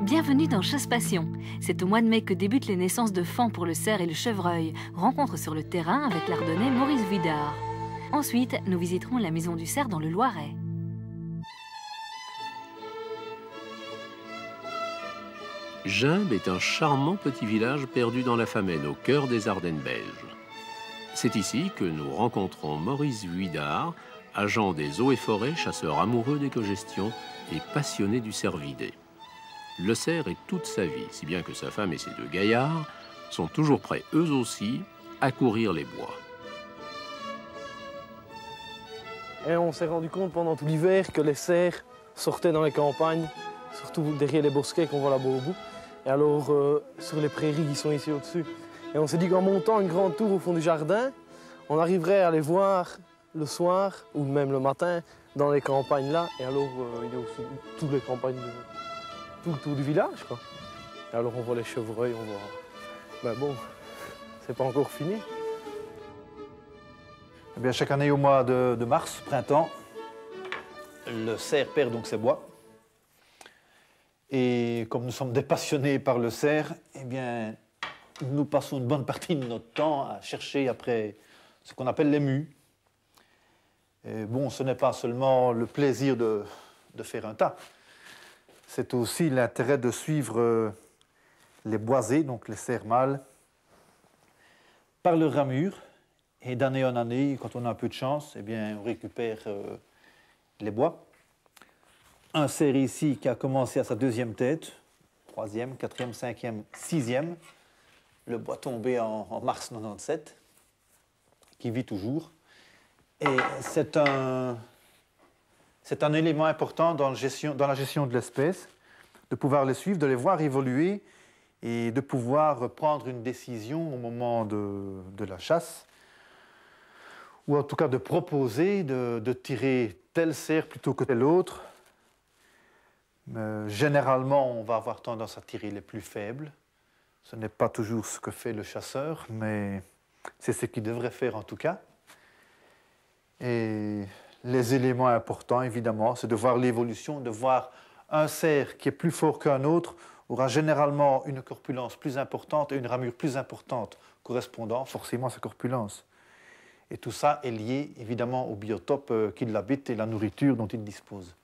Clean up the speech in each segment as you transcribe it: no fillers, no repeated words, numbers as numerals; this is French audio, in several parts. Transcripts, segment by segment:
Bienvenue dans Chasse Passion. C'est au mois de mai que débutent les naissances de faons pour le cerf et le chevreuil. Rencontre sur le terrain avec l'Ardennais Maurice Vuidard. Ensuite, nous visiterons la maison du cerf dans le Loiret. Gimbes est un charmant petit village perdu dans la Famenne, au cœur des Ardennes belges. C'est ici que nous rencontrons Maurice Vuidard, agent des eaux et forêts, chasseur amoureux d'écogestion et passionné du cervidé. Le cerf est toute sa vie, si bien que sa femme et ses deux gaillards sont toujours prêts, eux aussi, à courir les bois. Et on s'est rendu compte pendant tout l'hiver que les cerfs sortaient dans les campagnes, surtout derrière les bosquets qu'on voit là-bas au bout. Et alors sur les prairies qui sont ici au-dessus. Et on s'est dit qu'en montant une grande tour au fond du jardin, on arriverait à les voir le soir ou même le matin dans les campagnes là. Et alors il y a aussi toutes les campagnes, tout le tour du village, quoi. Et alors on voit les chevreuils, on voit... Ben bon, c'est pas encore fini. Eh bien, chaque année au mois de mars, printemps, le cerf perd donc ses bois. Et comme nous sommes des passionnés par le cerf, eh bien, nous passons une bonne partie de notre temps à chercher après ce qu'on appelle les mues. Et bon, ce n'est pas seulement le plaisir de faire un tas, c'est aussi l'intérêt de suivre les boisés, donc les cerfs mâles, par leur ramure. Et d'année en année, quand on a un peu de chance, eh bien, on récupère les bois. Un cerf ici qui a commencé à sa deuxième tête, troisième, quatrième, cinquième, sixième. Le bois tombé en mars 97, qui vit toujours. Et c'est un élément important dans la gestion de l'espèce, de pouvoir les suivre, de les voir évoluer et de pouvoir prendre une décision au moment de la chasse, ou en tout cas de proposer de tirer tel cerf plutôt que tel autre. Généralement, on va avoir tendance à tirer les plus faibles. Ce n'est pas toujours ce que fait le chasseur, mais c'est ce qu'il devrait faire en tout cas. Et les éléments importants, évidemment, c'est de voir l'évolution, de voir un cerf qui est plus fort qu'un autre, aura généralement une corpulence plus importante et une ramure plus importante correspondant forcément à sa corpulence. Et tout ça est lié évidemment au biotope qui l'habite et la nourriture dont il dispose.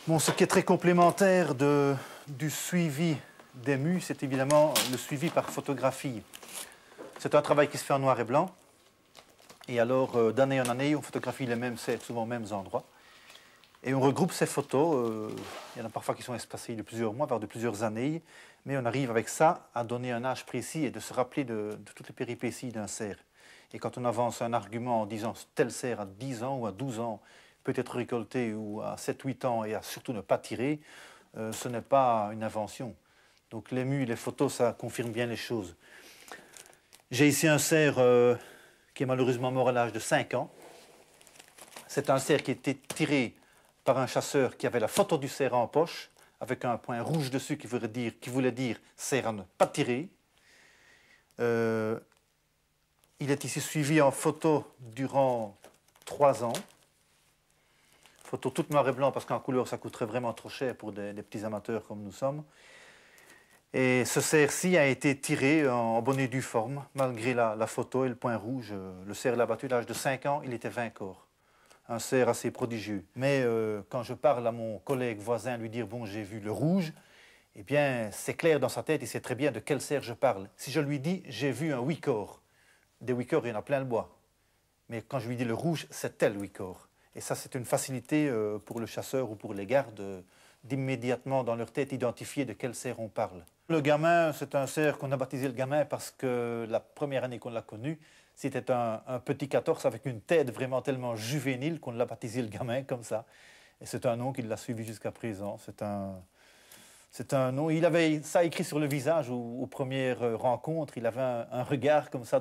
Bon, ce qui est très complémentaire du suivi des mues, c'est évidemment le suivi par photographie. C'est un travail qui se fait en noir et blanc. Et alors, d'année en année, on photographie les mêmes cerfs, souvent aux mêmes endroits. Et on regroupe ces photos. Il y en a parfois qui sont espacées de plusieurs mois, voire de plusieurs années. Mais on arrive avec ça à donner un âge précis et de se rappeler de toutes les péripéties d'un cerf. Et quand on avance un argument en disant tel cerf à 10 ans ou à 12 ans peut être récolté ou à 7-8 ans et à surtout ne pas tirer, ce n'est pas une invention. Donc les mues, les photos, ça confirme bien les choses. J'ai ici un cerf qui est malheureusement mort à l'âge de 5 ans. C'est un cerf qui a été tiré par un chasseur qui avait la photo du cerf en poche, avec un point rouge dessus qui voulait dire cerf à ne pas tirer. Il est ici suivi en photo durant 3 ans. Photo toute noir et blanc parce qu'en couleur ça coûterait vraiment trop cher pour des petits amateurs comme nous sommes. Et ce cerf-ci a été tiré en bonne et due forme, malgré la photo et le point rouge. Le cerf l'a battu à l'âge de 5 ans, il était 20 corps. Un cerf assez prodigieux. Mais quand je parle à mon collègue voisin, lui dire « bon, j'ai vu le rouge », eh bien, c'est clair dans sa tête, il sait très bien de quel cerf je parle. Si je lui dis « j'ai vu un 8 corps », des 8 corps, il y en a plein le bois. Mais quand je lui dis le rouge, c'est tel 8 corps. Et ça, c'est une facilité pour le chasseur ou pour les gardes d'immédiatement dans leur tête identifier de quel cerf on parle. Le gamin, c'est un cerf qu'on a baptisé le gamin parce que la première année qu'on l'a connu, c'était un petit 14 avec une tête vraiment tellement juvénile qu'on l'a baptisé le gamin comme ça. Et c'est un nom qui l'a suivi jusqu'à présent. C'est un nom. Il avait ça écrit sur le visage aux premières rencontres. Il avait un regard comme ça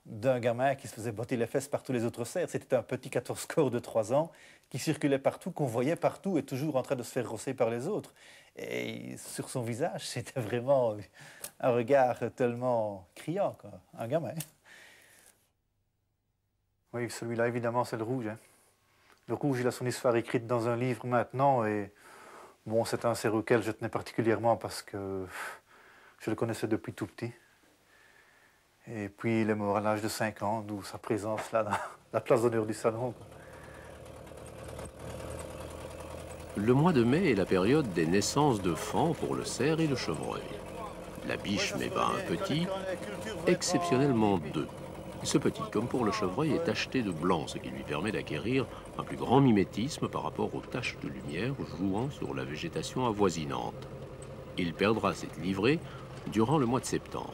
d'un gamin qui se faisait botter les fesses par tous les autres cerfs. C'était un petit 14 corps de 3 ans qui circulait partout, qu'on voyait partout et toujours en train de se faire rosser par les autres. Et sur son visage, c'était vraiment un regard tellement criant, quoi. Un gamin. Oui, celui-là, évidemment, c'est le rouge. Hein. Le rouge, il a son histoire écrite dans un livre maintenant. Et bon, c'est un cerf auquel je tenais particulièrement parce que je le connaissais depuis tout petit. Et puis, il est mort à l'âge de 5 ans, d'où sa présence là, dans la place d'honneur du salon. Le mois de mai est la période des naissances de faons pour le cerf et le chevreuil. La biche met bas un petit, exceptionnellement 2. Ce petit, comme pour le chevreuil, est tacheté de blanc, ce qui lui permet d'acquérir un plus grand mimétisme par rapport aux taches de lumière jouant sur la végétation avoisinante. Il perdra cette livrée durant le mois de septembre.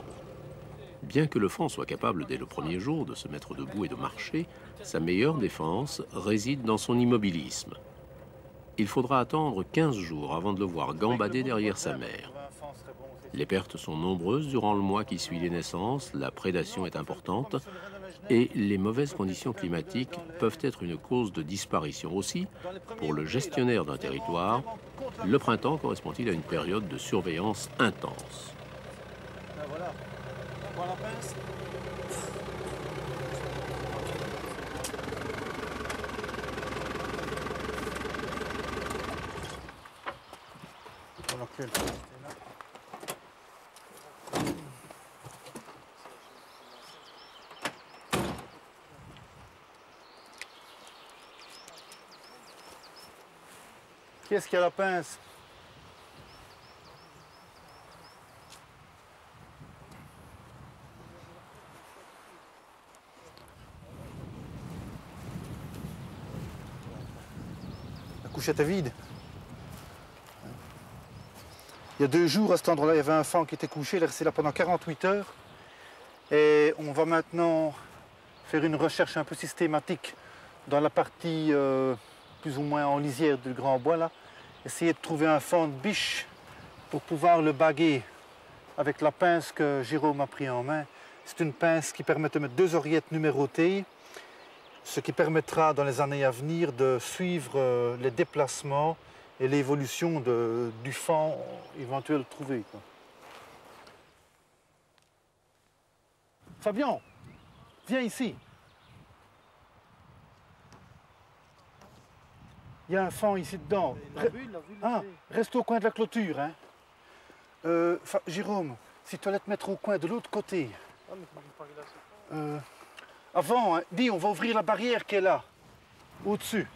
Bien que le faon soit capable dès le premier jour de se mettre debout et de marcher, sa meilleure défense réside dans son immobilisme. Il faudra attendre 15 jours avant de le voir gambader derrière sa mère. Les pertes sont nombreuses durant le mois qui suit les naissances, la prédation est importante et les mauvaises conditions climatiques peuvent être une cause de disparition aussi. Pour le gestionnaire d'un territoire, le printemps correspond-il à une période de surveillance intense. Voilà. Prends la pince. Qui est-ce qui a la pince? La couchette est vide. Il y a 2 jours, à cet endroit-là, il y avait un faon qui était couché, il est resté là pendant 48 heures. Et on va maintenant faire une recherche un peu systématique dans la partie plus ou moins en lisière du Grand Bois, là. Essayer de trouver un faon de biche pour pouvoir le baguer avec la pince que Jérôme a pris en main. C'est une pince qui permet de mettre 2 oreillettes numérotées, ce qui permettra dans les années à venir de suivre les déplacements et l'évolution du faon éventuel trouvé, quoi. Fabien, viens ici. Il y a un faon ici dedans. Reste au coin de la clôture. Hein. Jérôme, si tu allais te mettre au coin de l'autre côté. Avant, hein, dis, on va ouvrir la barrière qui est là, au-dessus.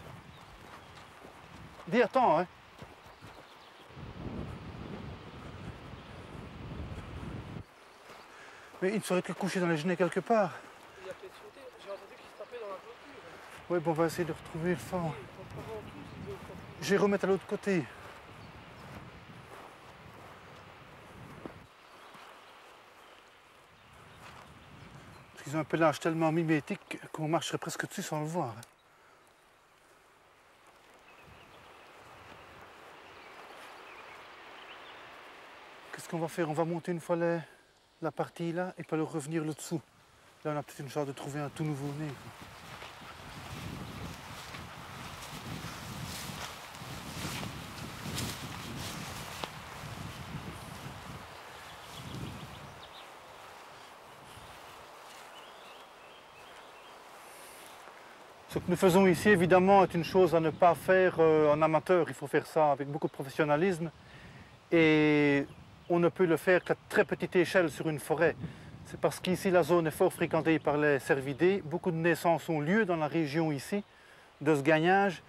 Dis, attends, hein. Mais il serait te le coucher dans les genêts quelque part. Il a peut-être sauté. J'ai entendu qu'il se tapait dans la clôture. Oui, bon, on va essayer de retrouver le faon. Je vais remettre à l'autre côté. Parce qu'ils ont un pelage tellement mimétique qu'on marcherait presque dessus sans le voir. Qu'est-ce qu'on va faire? On va monter une fois la partie là et pas le revenir le dessous. Là, on a peut-être une chance de trouver un tout nouveau nez. Ce que nous faisons ici, évidemment, est une chose à ne pas faire en amateur. Il faut faire ça avec beaucoup de professionnalisme. Et on ne peut le faire qu'à très petite échelle sur une forêt. C'est parce qu'ici, la zone est fort fréquentée par les cervidés. Beaucoup de naissances ont lieu dans la région ici, de ce gagnage.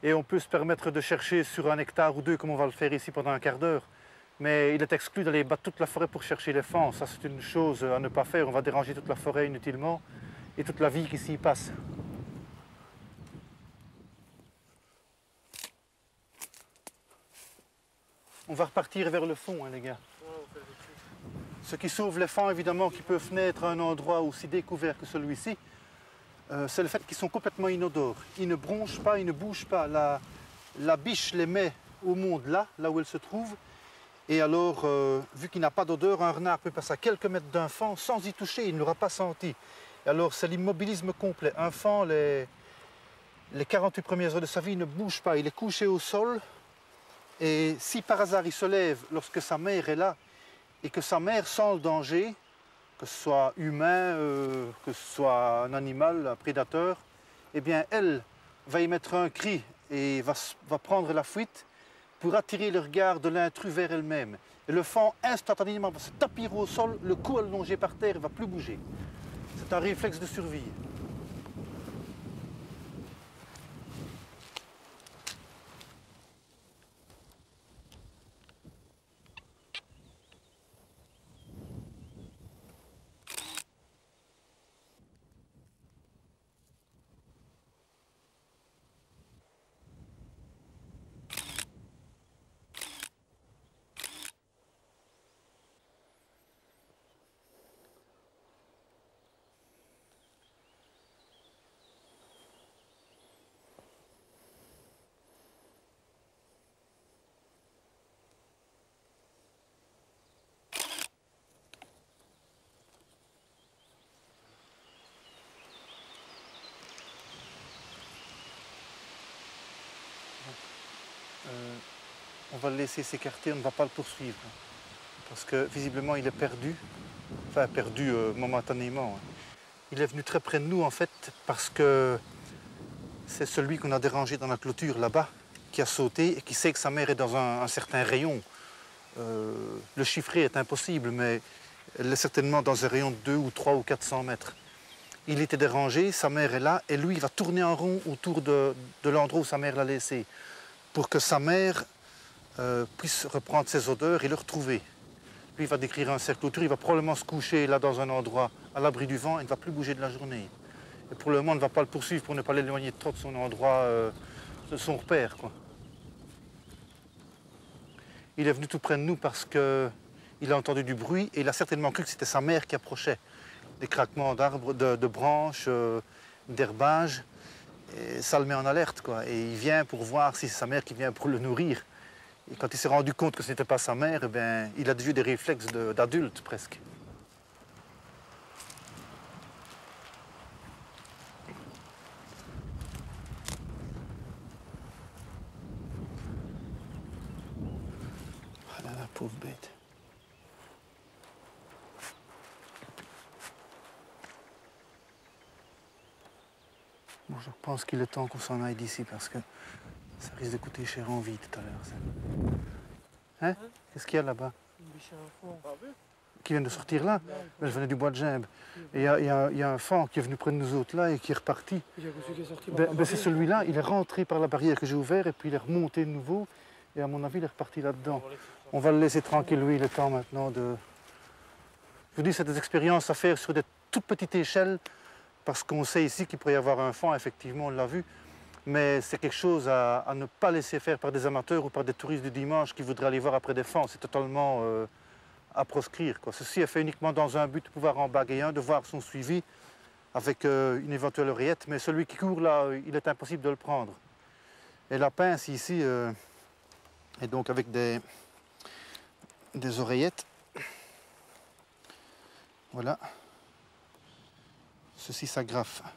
Et on peut se permettre de chercher sur 1 hectare ou 2, comme on va le faire ici pendant un quart d'heure. Mais il est exclu d'aller battre toute la forêt pour chercher les faons. Ça, c'est une chose à ne pas faire. On va déranger toute la forêt inutilement et toute la vie qui s'y passe. On va repartir vers le fond, hein, les gars. Ce qui sauve les faons, évidemment, qui peuvent naître à un endroit aussi découvert que celui-ci, c'est le fait qu'ils sont complètement inodores. Ils ne bronchent pas, ils ne bougent pas. La biche les met au monde là où elle se trouve. Et alors, vu qu'il n'a pas d'odeur, un renard peut passer à quelques mètres d'un faon sans y toucher, il ne l'aura pas senti. Et alors, c'est l'immobilisme complet. Un faon, les 48 premières heures de sa vie, il ne bouge pas. Il est couché au sol. Et si par hasard il se lève lorsque sa mère est là et que sa mère sent le danger, que ce soit humain, que ce soit un animal, un prédateur, eh bien, elle va y mettre un cri et va prendre la fuite pour attirer le regard de l'intrus vers elle-même. Et le faon, instantanément, va se taper au sol, le cou allongé par terre, il ne va plus bouger. C'est un réflexe de survie. On va le laisser s'écarter, on ne va pas le poursuivre. Parce que visiblement il est perdu, enfin perdu momentanément. Il est venu très près de nous en fait parce que c'est celui qu'on a dérangé dans la clôture là-bas qui a sauté et qui sait que sa mère est dans un certain rayon. Le chiffrer est impossible, mais elle est certainement dans un rayon de 2 ou 3 ou 400 mètres. Il était dérangé, sa mère est là et lui il va tourner en rond autour de l'endroit où sa mère l'a laissé pour que sa mère puisse reprendre ses odeurs et le retrouver. Lui, il va décrire un cercle autour, il va probablement se coucher là dans un endroit à l'abri du vent, il ne va plus bouger de la journée. Et pour le moment, on ne va pas le poursuivre pour ne pas l'éloigner trop de son endroit, de son repère, quoi. Il est venu tout près de nous parce qu'il a entendu du bruit et il a certainement cru que c'était sa mère qui approchait. Des craquements d'arbres, de branches, d'herbage, et ça le met en alerte, quoi. Et il vient pour voir si c'est sa mère qui vient pour le nourrir. Et quand il s'est rendu compte que ce n'était pas sa mère, eh bien, il a eu des réflexes d'adulte presque. Ah là là, pauvre bête. Bon, je pense qu'il est temps qu'on s'en aille d'ici parce que ça risque de coûter cher en vie tout à l'heure. Hein? Qu'est-ce qu'il y a là-bas? Qui vient de sortir là? Ben, je venais du bois de Gimbe. Et il y a un faon qui est venu près de nous autres là et qui est reparti. C'est celui-là, il est rentré par la barrière que j'ai ouverte et puis il est remonté de nouveau. Et à mon avis, il est reparti là-dedans. On va le laisser tranquille, lui, il est temps maintenant de... Je vous dis, c'est des expériences à faire sur des toutes petites échelles parce qu'on sait ici qu'il pourrait y avoir un faon, effectivement, on l'a vu. Mais c'est quelque chose à ne pas laisser faire par des amateurs ou par des touristes du dimanche qui voudraient aller voir après des fans. C'est totalement à proscrire, quoi. Ceci est fait uniquement dans un but de pouvoir en baguer un, de voir son suivi avec une éventuelle oreillette. Mais celui qui court là, il est impossible de le prendre. Et la pince ici est donc avec des oreillettes. Voilà. Ceci s'agrafe de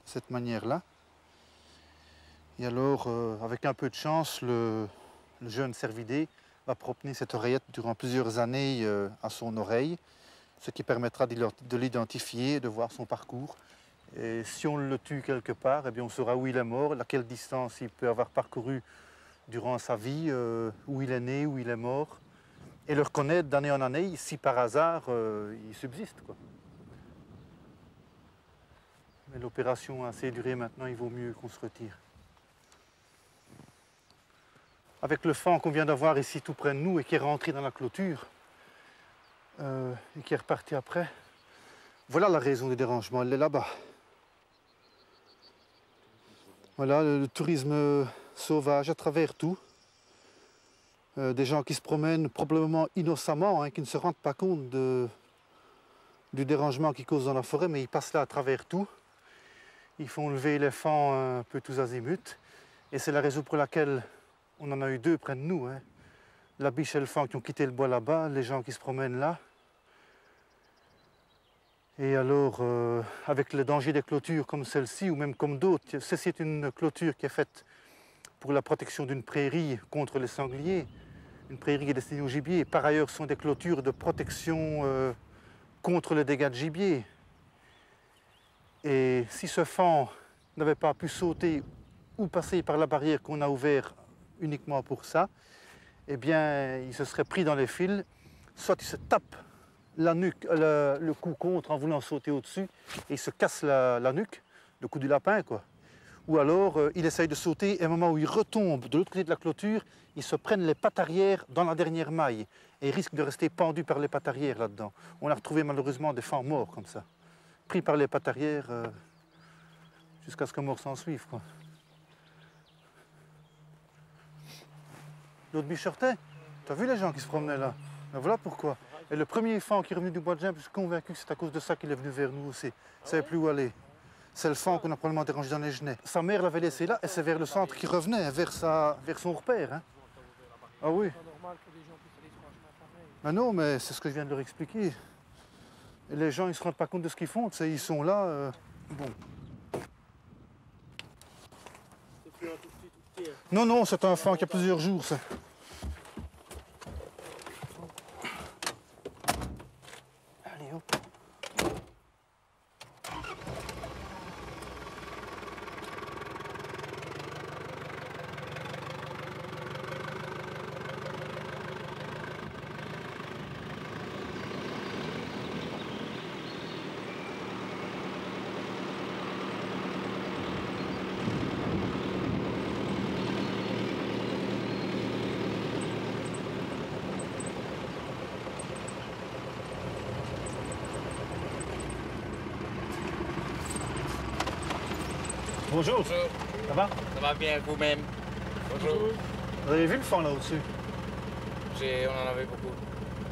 cette manière-là. Et alors, avec un peu de chance, le jeune cervidé va promener cette oreillette durant plusieurs années à son oreille, ce qui permettra de l'identifier et de voir son parcours. Et si on le tue quelque part, eh bien on saura où il est mort, à quelle distance il peut avoir parcouru durant sa vie, où il est né, où il est mort, et le reconnaître d'année en année si par hasard il subsiste, quoi. Mais l'opération a assez duré maintenant, il vaut mieux qu'on se retire. Avec le faon qu'on vient d'avoir ici tout près de nous et qui est rentré dans la clôture et qui est reparti après, voilà la raison du dérangement, elle est là-bas. Voilà le tourisme sauvage à travers tout. Des gens qui se promènent probablement innocemment, hein, qui ne se rendent pas compte du dérangement qu'ils causent dans la forêt, mais ils passent là à travers tout. Ils font lever les fans un peu tous azimuts. Et c'est la raison pour laquelle on en a eu deux près de nous, hein. La biche et le faon qui ont quitté le bois là-bas, les gens qui se promènent là. Et alors, avec le danger des clôtures comme celle-ci, ou même comme d'autres, ceci est une clôture qui est faite pour la protection d'une prairie contre les sangliers. Une prairie qui est destinée au gibier. Par ailleurs, ce sont des clôtures de protection contre les dégâts de gibier. Et si ce faon n'avait pas pu sauter ou passer par la barrière qu'on a ouverte uniquement pour ça, eh bien, il se serait pris dans les fils, soit il se tape la nuque, le cou contre en voulant sauter au-dessus, et il se casse la nuque, le cou du lapin, quoi. Ou alors, il essaye de sauter, et au moment où il retombe de l'autre côté de la clôture, il se prenne les pattes arrière dans la dernière maille, et il risque de rester pendu par les pattes arrière là-dedans. On a retrouvé malheureusement des fans morts comme ça, pris par les pattes arrière, jusqu'à ce que mort s'en suive, quoi. L'autre biche sortait. T'as vu les gens qui se promenaient là? Ben voilà pourquoi. Et le premier fan qui est revenu du bois de Gimp, je suis convaincu que c'est à cause de ça qu'il est venu vers nous aussi. Il ne savait plus où aller. C'est le fan qu'on a probablement dérangé dans les genêts. Sa mère l'avait laissé là et c'est vers le centre qu'il revenait, vers son repère. Hein. Ah oui. Ben non, mais c'est ce que je viens de leur expliquer. Et les gens, ils ne se rendent pas compte de ce qu'ils font. Tu sais, ils sont là. Bon. Non, non, c'est un fan qui a plusieurs jours, ça. Allez, hop. Bonjour. Bonjour. Ça va? Ça va bien vous-même? Bonjour. Vous avez vu le fan là au-dessus? On en avait beaucoup.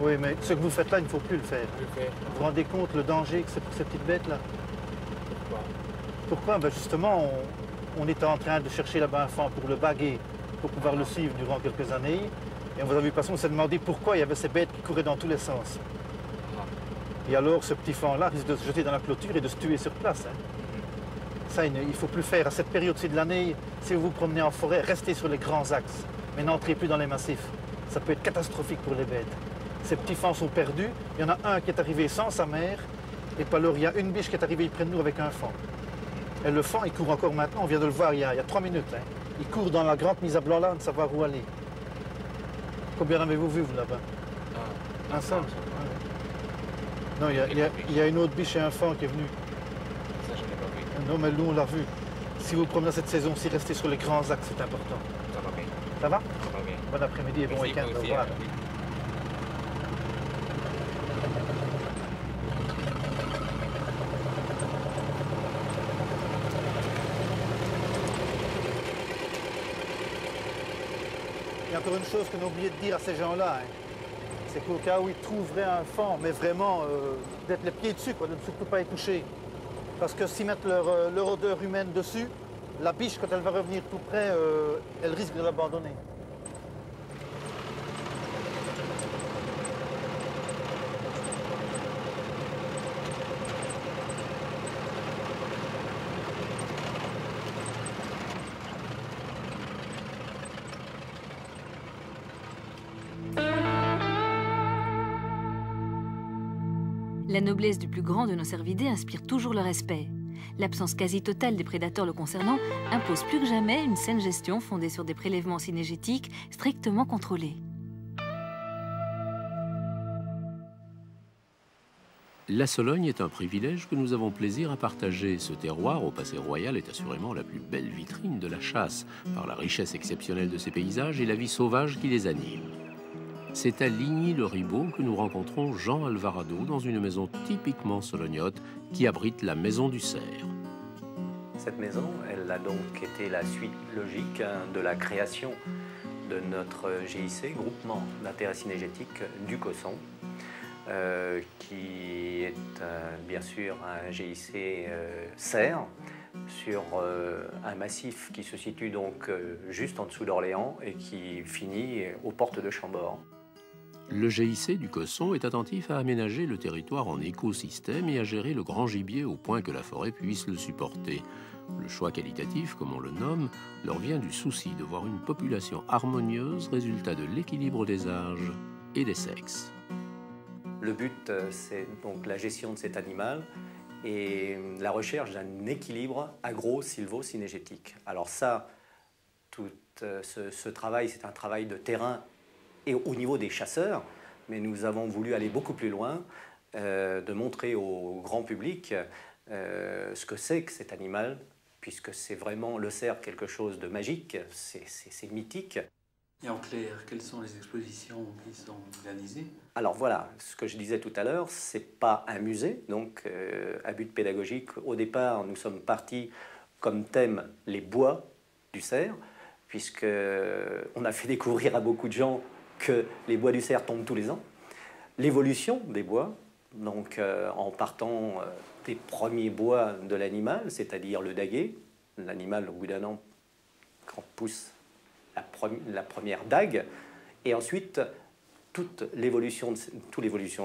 Oui, mais ce que vous faites là, il ne faut plus le faire. Je le fais. Vous vous rendez compte le danger que c'est pour ces petites bêtes là? Pourquoi? Pourquoi? Ben justement, on était en train de chercher là-bas un fan pour le baguer, pour pouvoir le suivre durant quelques années. Et on vous a vu passer, on s'est demandé pourquoi il y avait ces bêtes qui couraient dans tous les sens. Et alors, ce petit fan-là risque de se jeter dans la clôture et de se tuer sur place. Hein. Ça, il ne faut plus faire. À cette période-ci de l'année, si vous vous promenez en forêt, restez sur les grands axes, mais n'entrez plus dans les massifs. Ça peut être catastrophique pour les bêtes. Ces petits fans sont perdus. Il y en a un qui est arrivé sans sa mère, et puis alors il y a une biche qui est arrivée près de nous avec un fan. Et le fan, il court encore maintenant. On vient de le voir il y a 3 minutes. Hein. Il court dans la grande mise à blanc là, de savoir où aller. Combien en avez-vous vu, vous, là-bas? Un seul? Non, il y a une autre biche et un fan qui est venu. Ça, je n'ai pas vu. Non, mais nous, on l'a vu. Si vous promenez cette saison-ci, restez sur les grands axes, c'est important. Ça va bien. Ça va? Ça va bien. Bon après-midi et bon Merci, week-end. vous Au aussi, revoir. hein. Il y a encore une chose qu'on a oublié de dire à ces gens-là, hein. C'est qu'au cas où ils trouveraient un fan, mais vraiment d'être les pieds dessus, quoi, de ne surtout pas y toucher. Parce que s'ils mettent leur odeur humaine dessus, la biche, quand elle va revenir tout près, elle risque de l'abandonner. La noblesse du plus grand de nos cervidés inspire toujours le respect. L'absence quasi totale des prédateurs le concernant impose plus que jamais une saine gestion fondée sur des prélèvements synégétiques strictement contrôlés. La Sologne est un privilège que nous avons plaisir à partager. Ce terroir, au passé royal, est assurément la plus belle vitrine de la chasse, par la richesse exceptionnelle de ses paysages et la vie sauvage qui les anime. C'est à Ligny-le-Ribaud que nous rencontrons Jean Alvarado dans une maison typiquement solognote qui abrite la Maison du Cerf. Cette maison, elle a donc été la suite logique de la création de notre GIC, Groupement d'intérêt synégétique du Cosson, qui est bien sûr un GIC cerf sur un massif qui se situe donc juste en dessous d'Orléans et qui finit aux portes de Chambord. Le GIC du Cosson est attentif à aménager le territoire en écosystème et à gérer le grand gibier au point que la forêt puisse le supporter. Le choix qualitatif, comme on le nomme, leur vient du souci de voir une population harmonieuse, résultat de l'équilibre des âges et des sexes. Le but, c'est donc la gestion de cet animal et la recherche d'un équilibre agro-sylvo-cynégétique. Alors ça, tout ce travail, c'est un travail de terrain et au niveau des chasseurs, mais nous avons voulu aller beaucoup plus loin, de montrer au grand public ce que c'est que cet animal, puisque c'est vraiment le cerf quelque chose de magique, c'est mythique. Et en clair, quelles sont les expositions qui sont organisées? Alors voilà, ce que je disais tout à l'heure, c'est pas un musée, donc à but pédagogique. Au départ, nous sommes partis comme thème les bois du cerf, puisque on a fait découvrir à beaucoup de gens que les bois du cerf tombent tous les ans. L'évolution des bois, donc en partant des premiers bois de l'animal, c'est-à-dire le daguet, l'animal au bout d'un an, quand pousse la première dague, et ensuite toute l'évolution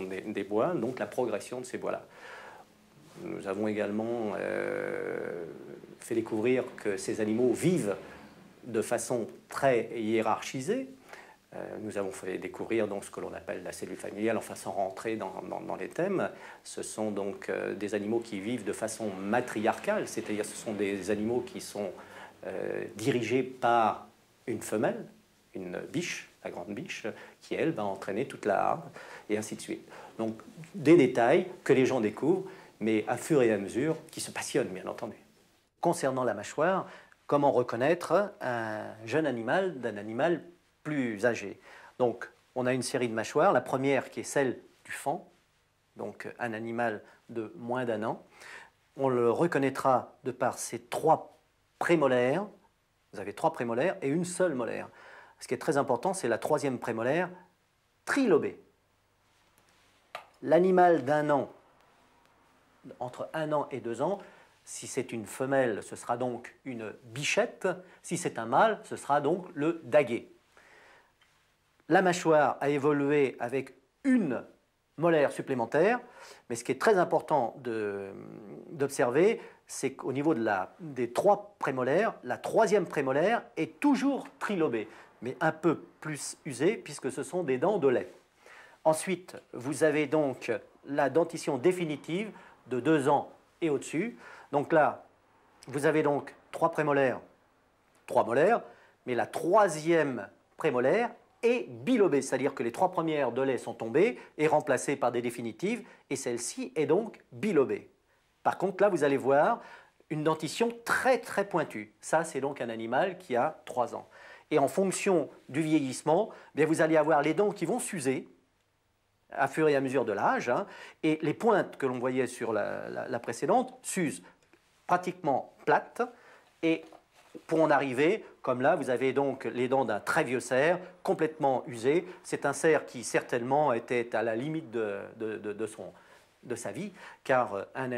des bois, donc la progression de ces bois-là. Nous avons également fait découvrir que ces animaux vivent de façon très hiérarchisée. Nous avons fait découvrir donc ce que l'on appelle la cellule familiale, enfin sans rentrer dans les thèmes. Ce sont donc des animaux qui vivent de façon matriarcale, c'est-à-dire ce sont des animaux qui sont dirigés par une femelle, une biche, la grande biche, qui elle va entraîner toute la harde, et ainsi de suite. Donc des détails que les gens découvrent, mais à fur et à mesure, qui se passionnent bien entendu. Concernant la mâchoire, comment reconnaître un jeune animal d'un animal plus âgé? Donc on a une série de mâchoires, la première qui est celle du faon, donc un animal de moins d'un an. On le reconnaîtra de par ses 3 prémolaires. Vous avez 3 prémolaires et une seule molaire. Ce qui est très important, c'est la 3e prémolaire trilobée. L'animal d'un an, entre 1 an et 2 ans, si c'est une femelle, ce sera donc une bichette. Si c'est un mâle, ce sera donc le daguet. La mâchoire a évolué avec une molaire supplémentaire, mais ce qui est très important d'observer, c'est qu'au niveau des 3 prémolaires, la 3e prémolaire est toujours trilobée, mais un peu plus usée puisque ce sont des dents de lait. Ensuite, vous avez donc la dentition définitive de 2 ans et au-dessus. Donc là, vous avez donc 3 prémolaires, 3 molaires, mais la 3e prémolaire est bilobée, c'est-à-dire que les 3 premières de lait sont tombées et remplacées par des définitives, et celle-ci est donc bilobée. Par contre, là, vous allez voir une dentition très très pointue. Ça, c'est donc un animal qui a 3 ans. Et en fonction du vieillissement, bien, vous allez avoir les dents qui vont s'user à fur et à mesure de l'âge, hein, et les pointes que l'on voyait sur la précédente s'usent pratiquement plates, et pour en arriver, comme là, vous avez donc les dents d'un très vieux cerf, complètement usé. C'est un cerf qui certainement était à la limite de sa vie, car un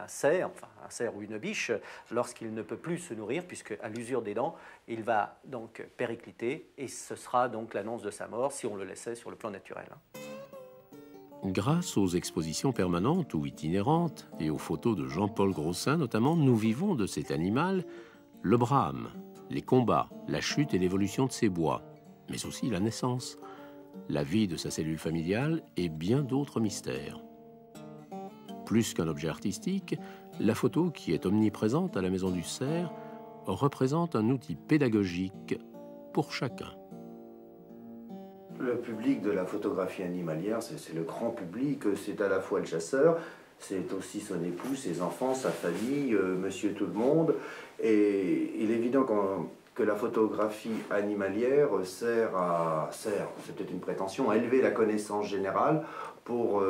cerf ou une biche, lorsqu'il ne peut plus se nourrir, puisque à l'usure des dents, il va donc péricliter, et ce sera donc l'annonce de sa mort si on le laissait sur le plan naturel. Grâce aux expositions permanentes ou itinérantes et aux photos de Jean-Paul Grossin notamment, nous vivons de cet animal le brame, les combats, la chute et l'évolution de ses bois, mais aussi la naissance, la vie de sa cellule familiale et bien d'autres mystères. Plus qu'un objet artistique, la photo, qui est omniprésente à la Maison du Cerf, représente un outil pédagogique pour chacun. Le public de la photographie animalière, c'est le grand public, c'est à la fois le chasseur, c'est aussi son époux, ses enfants, sa famille, monsieur tout le monde. Et il est évident que la photographie animalière sert, c'est peut-être une prétention, à élever la connaissance générale pour,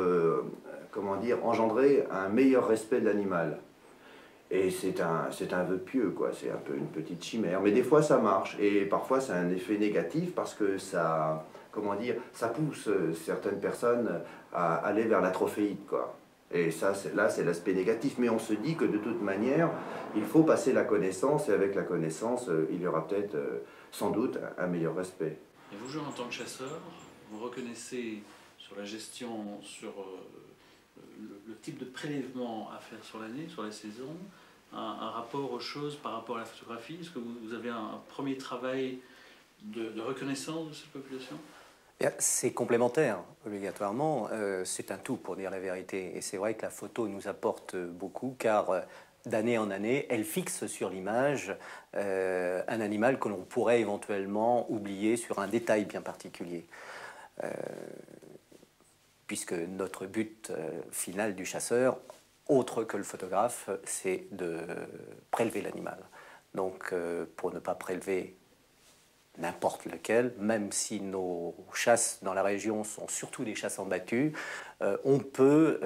engendrer un meilleur respect de l'animal. Et c'est un vœu pieux, quoi. C'est un peu une petite chimère. Mais des fois, ça marche. Et parfois, ça a un effet négatif parce que ça pousse certaines personnes à aller vers la trophéite, quoi. Et ça, là, c'est l'aspect négatif. Mais on se dit que de toute manière, il faut passer la connaissance. Et avec la connaissance, il y aura peut-être, sans doute, un meilleur respect. Et vous jouez en tant que chasseur, vous reconnaissez sur la gestion, sur le type de prélèvement à faire sur l'année, sur la saison, un rapport aux choses par rapport à la photographie? Est-ce que vous avez un premier travail de reconnaissance de cette population? C'est complémentaire, obligatoirement. C'est un tout, pour dire la vérité. Et c'est vrai que la photo nous apporte beaucoup, car d'année en année, elle fixe sur l'image un animal que l'on pourrait éventuellement oublier sur un détail bien particulier. Puisque notre but final du chasseur, autre que le photographe, c'est de prélever l'animal. Donc, pour ne pas prélever n'importe lequel, même si nos chasses dans la région sont surtout des chasses en battu, on peut,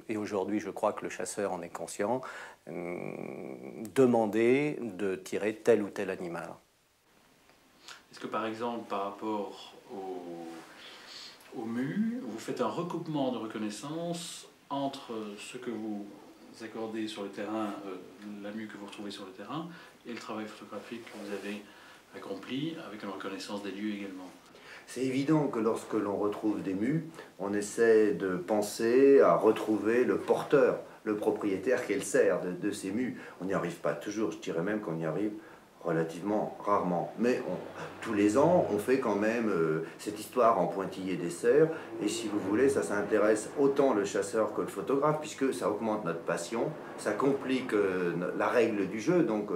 et aujourd'hui je crois que le chasseur en est conscient, demander de tirer tel ou tel animal. Est-ce que par exemple, par rapport au MU, vous faites un recoupement de reconnaissance entre ce que vous accordez sur le terrain, la MU que vous retrouvez sur le terrain, et le travail photographique que vous avez accompli, avec une reconnaissance des lieux également? C'est évident que lorsque l'on retrouve des mus, on essaie de penser à retrouver le porteur, le propriétaire qu'elle sert de ces mus. On n'y arrive pas toujours, je dirais même qu'on y arrive relativement rarement. Mais tous les ans, on fait quand même cette histoire en pointillé des cerfs. Et si vous voulez, ça intéresse autant le chasseur que le photographe, puisque ça augmente notre passion, ça complique la règle du jeu. Donc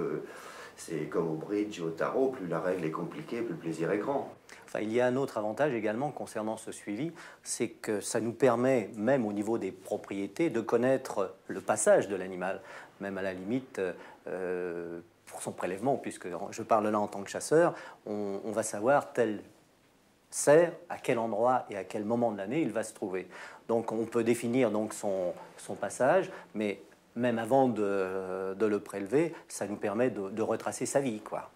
c'est comme au bridge et au tarot, plus la règle est compliquée, plus le plaisir est grand. Enfin, il y a un autre avantage également concernant ce suivi, c'est que ça nous permet, même au niveau des propriétés, de connaître le passage de l'animal, même à la limite pour son prélèvement, puisque je parle là en tant que chasseur, on va savoir tel cerf, à quel endroit et à quel moment de l'année il va se trouver. Donc on peut définir donc son passage, mais même avant de le prélever, ça nous permet de retracer sa vie, quoi.